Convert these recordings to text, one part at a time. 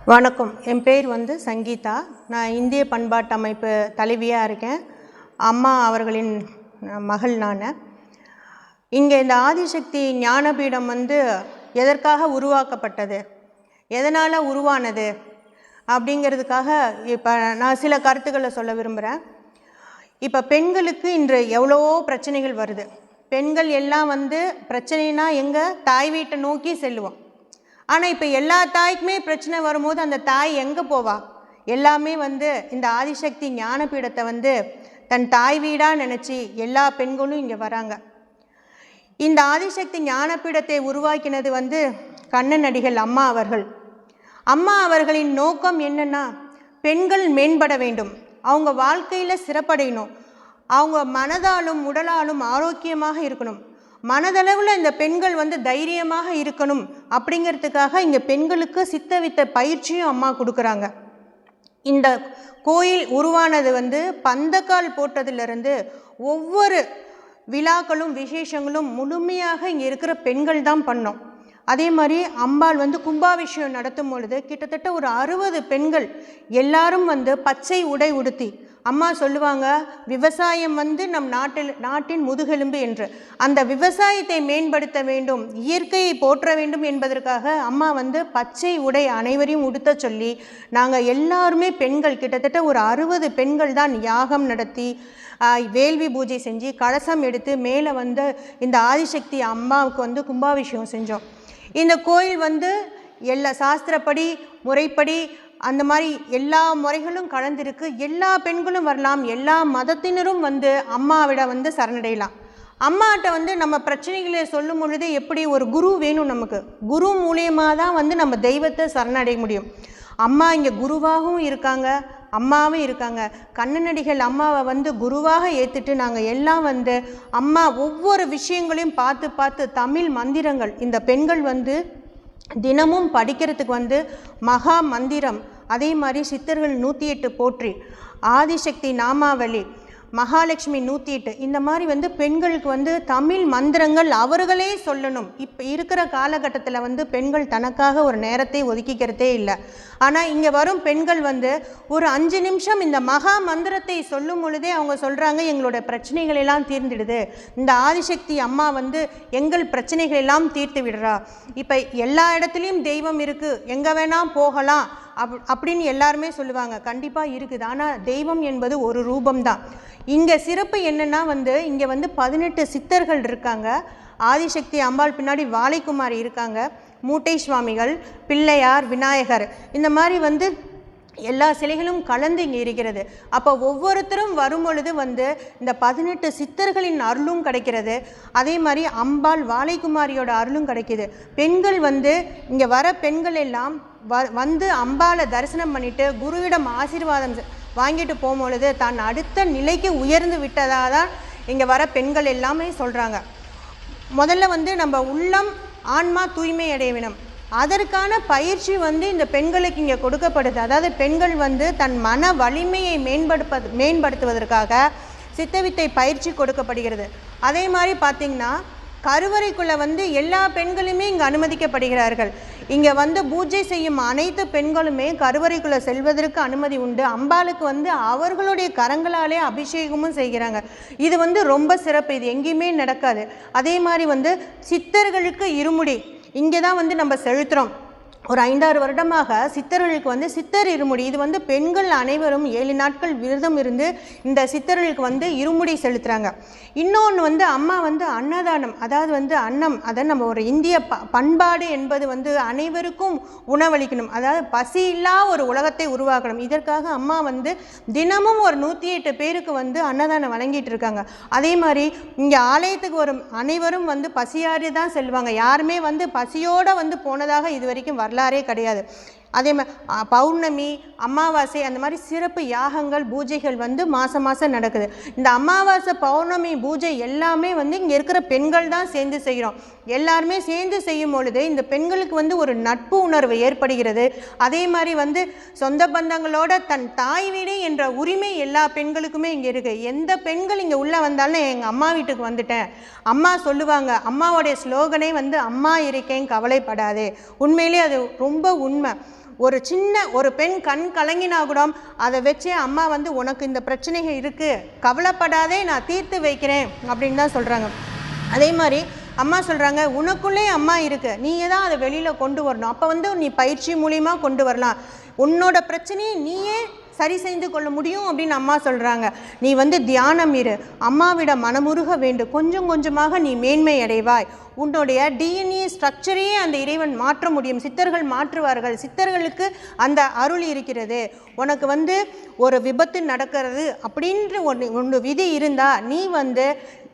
வணக்கம். என் பேர் சங்கீதா. நான் இந்திய பண்பாட்டு அமைப்பு தலைவியாக இருக்கேன். அம்மா அவர்களின் மகள் நான். இங்கே இந்த ஆதிசக்தி ஞானபீடம் எதற்காக உருவாக்கப்பட்டது, எதனால் உருவானது அப்படிங்கிறதுக்காக இப்போ நான் சில கருத்துக்களை சொல்ல விரும்புகிறேன். இப்போ பெண்களுக்கு இன்று எவ்வளவோ பிரச்சனைகள் வருது. பெண்கள் எல்லாம் பிரச்சனைனா எங்கள் தாய் வீட்டை நோக்கி செல்லுவோம். ஆனால் இப்போ எல்லா தாய்க்குமே பிரச்சனை வரும்போது அந்த தாய் எங்கே போவா? எல்லாமே இந்த ஆதிசக்தி ஞானபீடத்தை தன் தாய் வீடாக நினச்சி எல்லா பெண்களும் இங்கே வராங்க. இந்த ஆதிசக்தி ஞானபீடத்தை உருவாக்கினது கண்ணனடிகள் அம்மா அவர்கள். அம்மா அவர்களின் நோக்கம் என்னென்னா, பெண்கள் மேம்பட வேண்டும், அவங்க வாழ்க்கையில் சிறப்படையணும், அவங்க மனதாலும் உடலாலும் ஆரோக்கியமாக இருக்கணும், மனதளவில் இந்த பெண்கள் தைரியமாக இருக்கணும் அப்படிங்கிறதுக்காக இங்கே பெண்களுக்கு சித்தவித்த பயிற்சியும் அம்மா கொடுக்குறாங்க. இந்த கோயில் உருவானது பந்தக்கால் போட்டதிலிருந்து ஒவ்வொரு விழாக்களும் விசேஷங்களும் முழுமையாக இங்கே இருக்கிற பெண்கள் தான் பண்ணோம். அதே மாதிரி அம்பாள் கும்பாபிஷேகம் நடத்தும் பொழுது கிட்டத்தட்ட ஒரு 60 பெண்கள் எல்லாரும் பச்சை உடை உடுத்தி, அம்மா சொல்லுவாங்க, விவசாயம் நம் நாட்டின் முதுகெலும்பு என்று. அந்த விவசாயத்தை மேம்படுத்த வேண்டும், இயற்கையை போற்ற வேண்டும் என்பதற்காக அம்மா பச்சை உடை அனைவரையும் உடுத்த சொல்லி நாங்கள் எல்லாருமே பெண்கள் கிட்டத்தட்ட ஒரு 60 பெண்கள் தான் யாகம் நடத்தி வேள்வி பூஜை செஞ்சு கலசம் எடுத்து மேலே இந்த ஆதிசக்தி அம்மாவுக்கு கும்பாபிஷேகம் செஞ்சோம். இந்த கோயில் எல்லா சாஸ்திரப்படி முறைப்படி அந்த மாதிரி எல்லா முறைகளும் கலந்திருக்கு. எல்லா பெண்களும் வரலாம், எல்லா மதத்தினரும் அம்மாவிட சரணடையலாம். அம்மாட்ட நம்ம பிரச்சனைகளை சொல்லும் பொழுது எப்படி ஒரு குரு வேணும், நமக்கு குரு மூலியமாக தான் நம்ம தெய்வத்தை சரணடைய முடியும். அம்மா இங்கே குருவாகவும் இருக்காங்க, அம்மாவும் இருக்காங்க. கண்ணனடிகள் அம்மாவை குருவாக ஏற்றுட்டு நாங்கள் எல்லாம் அம்மா ஒவ்வொரு விஷயங்களையும் பார்த்து பார்த்து தமிழ் மந்திரங்கள் இந்த பெண்கள் தினமும் படிக்கிறதுக்கு மகா மந்திரம், அதே மாதிரி சித்தர்கள் 108 போற்றி, ஆதிசக்தி நாமாவளி, மகாலட்சுமி 108, இந்த மாதிரி பெண்களுக்கு தமிழ் மந்திரங்கள் அவர்களே சொல்லணும். இப்போ இருக்கிற காலகட்டத்தில் பெண்கள் தனக்காக ஒரு நேரத்தை ஒதுக்கிக்கிறதே இல்லை. ஆனால் இங்கே வரும் பெண்கள் ஒரு 5 நிமிஷம் இந்த மகா மந்திரத்தை சொல்லும் பொழுதே அவங்க சொல்கிறாங்க, எங்களோட பிரச்சனைகளெல்லாம் தீர்ந்துடுது, இந்த ஆதிசக்தி அம்மா எங்கள் பிரச்சனைகளெல்லாம் தீர்த்து விடுறா. இப்போ எல்லா இடத்துலையும் தெய்வம் இருக்குது, எங்கே வேணால் போகலாம் அப்படின்னு எல்லாருமே சொல்லுவாங்க. கண்டிப்பாக இருக்குது. ஆனால் தெய்வம் என்பது ஒரு ரூபம்தான். இங்கே சிறப்பு என்னென்னா இங்கே 18 சித்தர்கள் இருக்காங்க. ஆதிசக்தி அம்பாள் பின்னாடி வாழைக்குமாரி இருக்காங்க, மூட்டை சுவாமிகள், பிள்ளையார், விநாயகர், இந்த மாதிரி எல்லா சிலைகளும் கலந்து இங்கே இருக்கிறது. அப்போ ஒவ்வொருத்தரும் வரும் பொழுது இந்த 18 சித்தர்களின் அருளும் கிடைக்கிறது. அதே மாதிரி அம்பாள் வாழைக்குமாரியோட அருளும் கிடைக்கிது. பெண்கள் இங்கே வர பெண்கள் எல்லாம் அம்பாளை தரிசனம் பண்ணிட்டு குருவிடம் ஆசீர்வாதம் வாங்கிட்டு போகும்பொழுது தான் அடுத்த நிலைக்கு உயர்ந்து விட்டதாக தான் இங்கே வர பெண்கள் எல்லாமே சொல்கிறாங்க. முதல்ல நம்ம உள்ளம் ஆன்மா தூய்மை அடைய வேணும். அதற்கான பயிற்சி இந்த பெண்களுக்கு இங்கே கொடுக்கப்படுது. அதாவது பெண்கள் தன் மன வலிமையை மேம்படுத்துவதற்காக சித்தவித்தை பயிற்சி கொடுக்கப்படுகிறது. அதே மாதிரி பார்த்திங்கன்னா கருவறைக்குள்ளே எல்லா பெண்களுமே இங்கே அனுமதிக்கப்படுகிறார்கள். இங்கே பூஜை செய்யும் அனைத்து பெண்களுமே கருவறைக்குள்ளே செல்வதற்கு அனுமதி உண்டு. அம்பாளுக்கு அவர்களுடைய கரங்களாலே அபிஷேகமும் செய்கிறாங்க. இது ரொம்ப சிறப்பு, இது எங்கேயுமே நடக்காது. அதே மாதிரி சித்தர்களுக்கு இருமுடி இங்கே தான் நம்ம செலுத்துகிறோம். ஒரு 5-6 வருடமாக சித்தர்களுக்கு சித்தர் இருமுடி, இது பெண்கள் அனைவரும் 7 நாட்கள் விரதம் இருந்து இந்த சித்தர்களுக்கு இருமுடி செலுத்துகிறாங்க. இன்னொன்று அம்மா அன்னதானம், அதாவது அன்னம், அதை நம்ம ஒரு இந்திய பண்பாடு என்பது அனைவருக்கும் உணவளிக்கணும், அதாவது பசி இல்லா ஒரு உலகத்தை உருவாக்கணும். இதற்காக அம்மா தினமும் ஒரு 108 பேருக்கு அன்னதானம் வழங்கிட்டு இருக்காங்க. அதே மாதிரி இங்கே ஆலயத்துக்கு வரும் அனைவரும் பசியாறி தான் செல்வாங்க. யாருமே பசியோடு போனதாக இது வரைக்கும் வரலாறே கிடையாது. அதே மாதிரி பௌர்ணமி, அமாவாசை, அந்த மாதிரி சிறப்பு யாகங்கள் பூஜைகள் மாதம் மாதம் நடக்குது. இந்த அமாவாசை பௌர்ணமி பூஜை எல்லாமே இங்கே இருக்கிற பெண்கள் தான் சேர்ந்து செய்கிறோம். எல்லாருமே சேர்ந்து செய்யும் பொழுது இந்த பெண்களுக்கு ஒரு நட்பு உணர்வு ஏற்படுகிறது. அதே மாதிரி சொந்த பந்தங்களோட தன் தாய் வீடு என்ற உரிமை எல்லா பெண்களுக்குமே இங்கே இருக்குது. எந்த பெண்கள் இங்கே உள்ளே வந்தாலும் எங்கள் அம்மா வீட்டுக்கு வந்துட்டேன், அம்மா சொல்லுவாங்க, அம்மாவோடைய ஸ்லோகனே அம்மா இருக்கேன் கவலைப்படாதே. உண்மையிலே அது ரொம்ப உண்மை. ஒரு சின்ன ஒரு பெண் கண் கலங்கினா கூட அதை வச்சே அம்மா வந்து உனக்கு இந்த பிரச்சனைகள் இருக்குது, கவலைப்படாதே, நான் தீர்த்து வைக்கிறேன் அப்படின்னு தான் சொல்கிறாங்க. அதே மாதிரி அம்மா சொல்கிறாங்க, உனக்குள்ளே அம்மா இருக்குது, நீயே தான் அதை வெளியில் கொண்டு வரணும். அப்போ வந்து நீ பயிற்சி மூலியமாக கொண்டு வரலாம், உன்னோட பிரச்சனையை நீயே சரி செய்து கொள்ள முடியும் அப்படின்னு அம்மா சொல்கிறாங்க. நீ வந்து தியானம் இரு, அம்மாவிட மனமுருக வேண்டும், கொஞ்சம் கொஞ்சமாக நீ மேன்மை அடைவாய், உன்னுடைய டிஎன்ஏ ஸ்ட்ரக்சரையே அந்த இறைவன் மாற்ற முடியும், சித்தர்கள் மாற்றுவார்கள், சித்தர்களுக்கு அந்த அருள் இருக்கிறது. உனக்கு வந்து ஒரு விபத்து நடக்கிறது அப்படின்ற ஒன்று விதி இருந்தால் நீ வந்து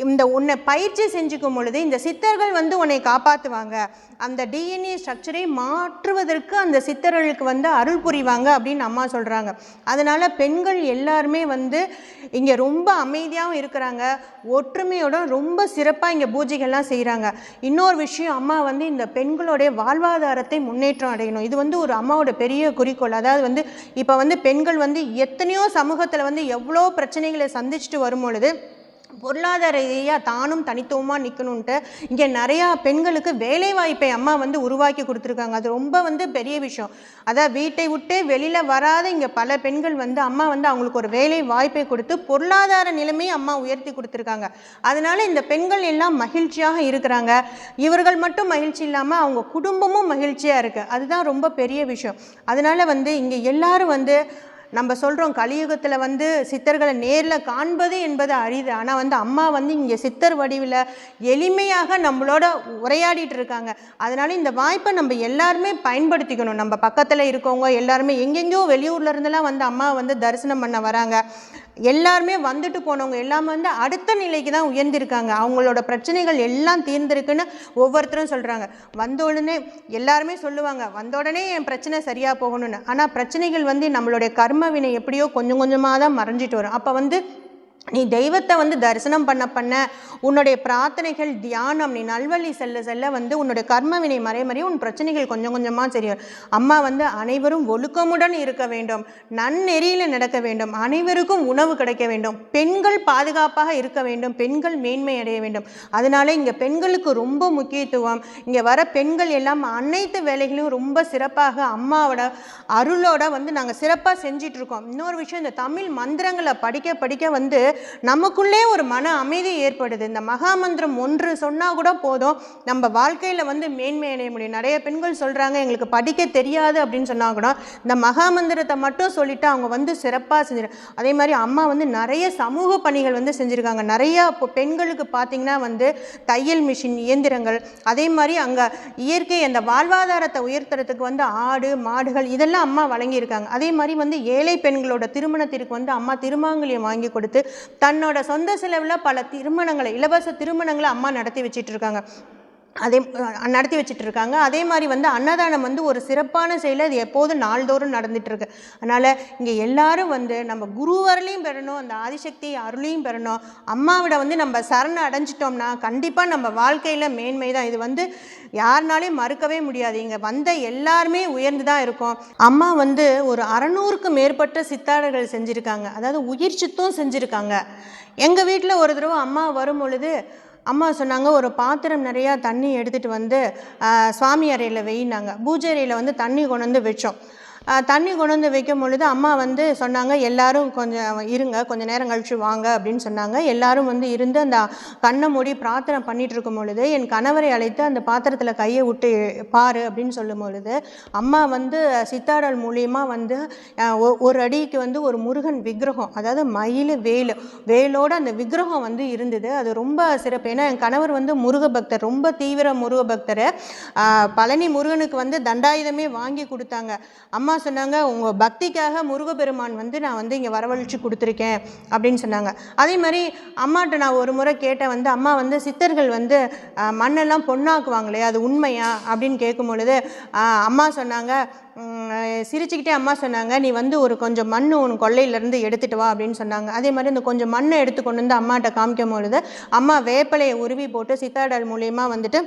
இந்த உன்னை பயிற்சி செஞ்சுக்கும் பொழுது இந்த சித்தர்கள் வந்து உன்னை காப்பாற்றுவாங்க, அந்த டிஎன்ஏ ஸ்ட்ரக்சரை மாற்றுவதற்கு அந்த சித்தர்களுக்கு வந்து அருள் புரிவாங்க அப்படின்னு அம்மா சொல்கிறாங்க. அதனால் பெண்கள் எல்லாருமே வந்து இங்கே ரொம்ப அமைதியாகவும் இருக்கிறாங்க, ஒற்றுமையோட ரொம்ப சிறப்பாக இங்கே பூஜைகள்லாம் செய்கிறாங்க. இன்னொரு விஷயம், அம்மா வந்து இந்த பெண்களுடைய வாழ்வாதாரத்தை முன்னேற்றம் அடையணும், இது வந்து ஒரு அம்மாவோட பெரிய குறிக்கோள். அதாவது வந்து இப்போ வந்து பெண்கள் வந்து எத்தனையோ சமூகத்தில் வந்து எவ்வளோ பிரச்சனைகளை சந்திச்சுட்டு வரும் பொழுது பொருளாதார ரீதியாக தானும் தனித்துவமாக நிற்கணுன்ட்டு இங்கே நிறையா பெண்களுக்கு வேலை வாய்ப்பை அம்மா வந்து உருவாக்கி கொடுத்துருக்காங்க. அது ரொம்ப வந்து பெரிய விஷயம். அதாவது வீட்டை விட்டு வெளியில் வராத இங்கே பல பெண்கள் வந்து அம்மா வந்து அவங்களுக்கு ஒரு வேலை வாய்ப்பை கொடுத்து பொருளாதார நிலைமையை அம்மா உயர்த்தி கொடுத்துருக்காங்க. அதனால் இந்த பெண்கள் எல்லாம் மகிழ்ச்சியாக இருக்கிறாங்க. இவர்கள் மட்டும் மகிழ்ச்சி இல்லாமல் அவங்க குடும்பமும் மகிழ்ச்சியாக இருக்குது, அதுதான் ரொம்ப பெரிய விஷயம். அதனால் வந்து இங்கே எல்லாரும் வந்து நம்ம சொல்கிறோம், கலியுகத்தில் வந்து சித்தர்களை நேரில் காண்பது என்பது அரிது, ஆனால் வந்து அம்மா வந்து இங்கே சித்தர் வடிவில் எளிமையாக நம்மளோட உரையாடிட்டு இருக்காங்க. அதனால் இந்த வாய்ப்பை நம்ம எல்லாருமே பயன்படுத்திக்கணும். நம்ம பக்கத்தில் இருக்கவங்க எல்லாருமே எங்கெங்கேயோ வெளியூரில் இருந்தெல்லாம் வந்து அம்மா வந்து தரிசனம் பண்ண வராங்க. எல்லாருமே வந்துட்டு போனவங்க எல்லாமே வந்து அடுத்த நிலைக்கு தான் உயர்ந்திருக்காங்க, அவங்களோட பிரச்சனைகள் எல்லாம் தீர்ந்திருக்குன்னு ஒவ்வொருத்தரும் சொல்கிறாங்க. வந்த உடனே எல்லாருமே சொல்லுவாங்க, வந்த உடனே என் பிரச்சனை சரியாக போகணும்னு. ஆனால் பிரச்சனைகள் வந்து நம்மளுடைய கர்ம வினை எப்படியோ கொஞ்சம் கொஞ்சமாக தான் மறைஞ்சிட்டு வரும். அப்போ வந்து நீ தெய்வத்தை வந்து தரிசனம் பண்ண உன்னுடைய பிரார்த்தனைகள் தியானம் நீ நல்வழி செல்ல வந்து உன்னுடைய கர்மவினை மறைமறைய உன் பிரச்சனைகள் கொஞ்சம் கொஞ்சமாக தெரியும். அம்மா வந்து அனைவரும் ஒழுக்கமுடன் இருக்க வேண்டும், நன்னெறியில் நடக்க வேண்டும், அனைவருக்கும் உணவு கிடைக்க வேண்டும், பெண்கள் பாதுகாப்பாக இருக்க வேண்டும், பெண்கள் மேன்மை அடைய வேண்டும். அதனால இங்கே பெண்களுக்கு ரொம்ப முக்கியத்துவம். இங்கே வர பெண்கள் எல்லாம் அனைத்து வேலைகளையும் ரொம்ப சிறப்பாக அம்மாவோட அருளோட வந்து நாங்கள் சிறப்பாக செஞ்சிட்ருக்கோம். இன்னொரு விஷயம், இந்த தமிழ் மந்திரங்களை படிக்க வந்து நமக்குள்ளே ஒரு மன அமைதி ஏற்படுது. இந்த மகாமந்திரம் ஒன்று சொன்னால் கூட போதும், நம்ம வாழ்க்கையில் வந்து மேன்மை அடைய முடியும். நிறைய பெண்கள் சொல்கிறாங்க, எங்களுக்கு படிக்க தெரியாது அப்படின்னு சொன்னால் கூட இந்த மகாமந்திரத்தை மட்டும் சொல்லிவிட்டு அவங்க வந்து சிறப்பாக செஞ்சிருக்காங்க. அதே மாதிரி அம்மா வந்து நிறைய சமூக பணிகள் வந்து செஞ்சுருக்காங்க. நிறையா இப்போ பெண்களுக்கு பார்த்திங்கன்னா வந்து தையல் மிஷின் இயந்திரங்கள், அதே மாதிரி அங்கே இயற்கை அந்த வாழ்வாதாரத்தை உயர்த்துறதுக்கு வந்து ஆடு மாடுகள் இதெல்லாம் அம்மா வழங்கியிருக்காங்க. அதே மாதிரி வந்து ஏழை பெண்களோட திருமணத்திற்கு வந்து அம்மா திருமாங்கல்யம் வாங்கி கொடுத்து தன்னோட சொந்த செலவில் பல திருமணங்களை, இலவச திருமணங்களை அம்மா நடத்தி வச்சிட்டு இருக்காங்க. அதே மாதிரி வந்து அன்னதானம் வந்து ஒரு சிறப்பான செயல், அது எப்போதும் நாள்தோறும் நடந்துட்டு இருக்கு. அதனால் இங்கே எல்லாரும் வந்து நம்ம குருவர்களையும் பெறணும், அந்த ஆதிசக்தி அருளையும் பெறணும். அம்மாவிட வந்து நம்ம சரணை அடைஞ்சிட்டோம்னா கண்டிப்பாக நம்ம வாழ்க்கையில் மேன்மை தான். இது வந்து யாருனாலையும் மறுக்கவே முடியாது. இங்கே வந்த எல்லாருமே உயர்ந்து தான் இருக்கும். அம்மா வந்து ஒரு 600க்கும் மேற்பட்ட சித்தாடல்கள் செஞ்சுருக்காங்க, அதாவது உயிர் சித்தம் செஞ்சுருக்காங்க. எங்கள் வீட்டில் ஒரு தடவை அம்மா வரும் பொழுது அம்மா சொன்னாங்க, ஒரு பாத்திரம் நிறையா தண்ணி எடுத்துகிட்டு வந்து சுவாமி அறையில் வெயினாங்க. பூஜை அறையில் வந்து தண்ணி கொண்டு வந்து வச்சோம். தண்ணி கொண்டு வந்து வைக்கும் பொழுது அம்மா வந்து சொன்னாங்க, எல்லாரும் கொஞ்சம் இருங்க, கொஞ்சம் நேரம் கழிச்சு வாங்க அப்படின்னு சொன்னாங்க. எல்லாரும் வந்து இருந்து அந்த கண்ணை மூடி பிரார்த்தனை பண்ணிட்டு இருக்கும் பொழுது என் கணவரை அழைத்து அந்த பாத்திரத்தில் கையை விட்டு பாரு அப்படின்னு சொல்லும் பொழுது அம்மா வந்து சித்தாடல் மூலியமாக வந்து ஒரு அடிக்கு வந்து ஒரு முருகன் விக்கிரகம், அதாவது மயில் வேலோட அந்த விக்கிரகம் வந்து இருந்தது. அது ரொம்ப சிறப்பு. ஏன்னா என் கணவர் வந்து முருக பக்தர், ரொம்ப தீவிர முருக பக்தர். பழனி முருகனுக்கு வந்து தண்டாயுதமே வாங்கி கொடுத்தாங்க. அம்மா சொன்னாங்க, உங்கள் பக்திக்காக முருகப்பெருமான் வந்து நான் வந்து இங்கே வரவழைச்சி கொடுத்துருக்கேன் அப்படின்னு சொன்னாங்க. அதே மாதிரி அம்மாட்ட நான் ஒரு முறை கேட்டேன், வந்து அம்மா வந்து சித்தர்கள் வந்து மண்ணெல்லாம் பொண்ணாக்குவாங்களே அது உண்மையா அப்படின்னு கேட்கும் பொழுது அம்மா சொன்னாங்க, சிரிச்சுக்கிட்டே அம்மா சொன்னாங்க, நீ வந்து ஒரு கொஞ்சம் மண் உன் கொள்ளையிலேருந்து எடுத்துகிட்டு வா அப்படின்னு சொன்னாங்க. அதே மாதிரி இந்த கொஞ்சம் மண்ணை எடுத்து கொண்டு வந்து அம்மாட்ட காமிக்கும் பொழுது அம்மா வேப்பலையை உருவி போட்டு சித்தாடல் மூலியமாக வந்துட்டு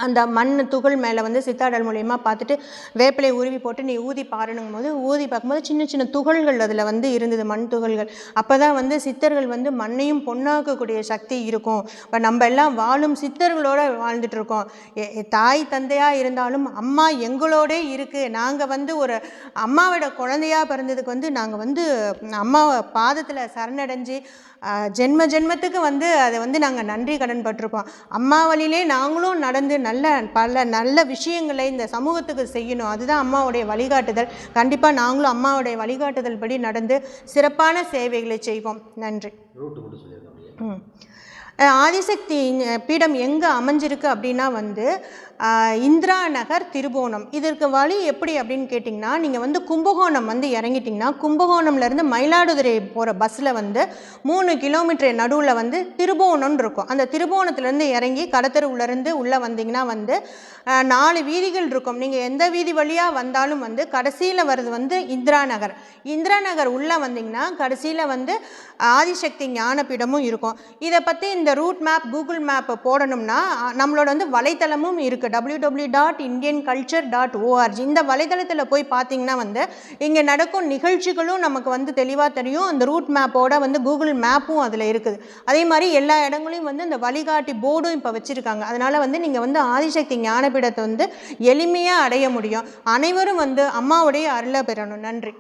அந்த மண் துகள் மேலே வந்து சித்தாடல் மூலியமாக பார்த்துட்டு வேப்பிலை உருவி போட்டு நீ ஊதி பாருனும் போது ஊதி பார்க்கும்போது சின்ன சின்ன துகள்கள் அதில் வந்து இருந்தது, மண் துகள்கள். அப்போ தான் வந்து சித்தர்கள் வந்து மண்ணையும் பொன்னாக்கக்கூடிய சக்தி இருக்கும். இப்போ நம்ம எல்லாம் வாழும் சித்தர்களோடு வாழ்ந்துட்டு இருக்கோம். தாய் தந்தையாக இருந்தாலும் அம்மா எங்களோடே இருக்குது. நாங்கள் வந்து ஒரு அம்மாவோட குழந்தையாக பிறந்ததுக்கு வந்து நாங்கள் வந்து அம்மாவை பாதத்தில் சரணடைஞ்சு ஜென்ம ஜென்மத்துக்கு வந்து அதை வந்து நாங்கள் நன்றி கடன் பட்டிருப்போம். அம்மா வழியிலே நாங்களும் நடந்து பல நல்ல விஷயங்களை இந்த சமூகத்துக்கு செய்யணும். அதுதான் அம்மாவுடைய வழிகாட்டுதல். கண்டிப்பாக நாங்களும் அம்மாவுடைய வழிகாட்டுதல் படி நடந்து சிறப்பான சேவைகளை செய்வோம். நன்றி. ஆதிசக்தி பீடம் எங்கே அமைஞ்சிருக்கு அப்படின்னா வந்து இந்திரா நகர், திருபுவனம். இதற்கு வழி எப்படி அப்படின்னு கேட்டிங்கன்னா, நீங்கள் வந்து கும்பகோணம் வந்து இறங்கிட்டிங்கன்னா கும்பகோணம்லேருந்து மயிலாடுதுறை போகிற பஸ்ஸில் வந்து 3 கிலோமீட்டர் நடுவில் வந்து திருபுவனம்னு இருக்கும். அந்த திருபுவனத்துலேருந்து இறங்கி கடத்தெருவுலேருந்து உள்ளே வந்தீங்கன்னா வந்து 4 வீதிகள் இருக்கும். நீங்கள் எந்த வீதி வழியாக வந்தாலும் வந்து கடைசியில் வர்றது வந்து இந்திரா நகர். இந்திரா நகர் உள்ளே வந்தீங்கன்னா கடைசியில் வந்து ஆதிசக்தி ஞானபீடமும் இருக்கும். இதை பற்றி இந்த ரூட் மேப் கூகுள் மேப் போடணும்னா நம்மளோட வந்து வலைத்தளமும் இருக்குது, www.indianculture.org. இந்த வலைதளத்தில் போய் பார்த்தீங்கன்னா வந்து இங்கே நடக்கும் நிகழ்ச்சிகளும் நமக்கு வந்து தெளிவாக தெரியும். அந்த ரூட் மேப்போட வந்து கூகுள் மேப்பும் அதில் இருக்குது. அதே மாதிரி எல்லா இடங்களையும் வந்து இந்த வழிகாட்டி போர்டும் இப்போ வச்சுருக்காங்க. அதனால் வந்து நீங்கள் வந்து ஆதிசக்தி ஞானபீடத்தை வந்து எளிமையாக அடைய முடியும். அனைவரும் வந்து அம்மாவுடைய அருளை பெறணும். நன்றி.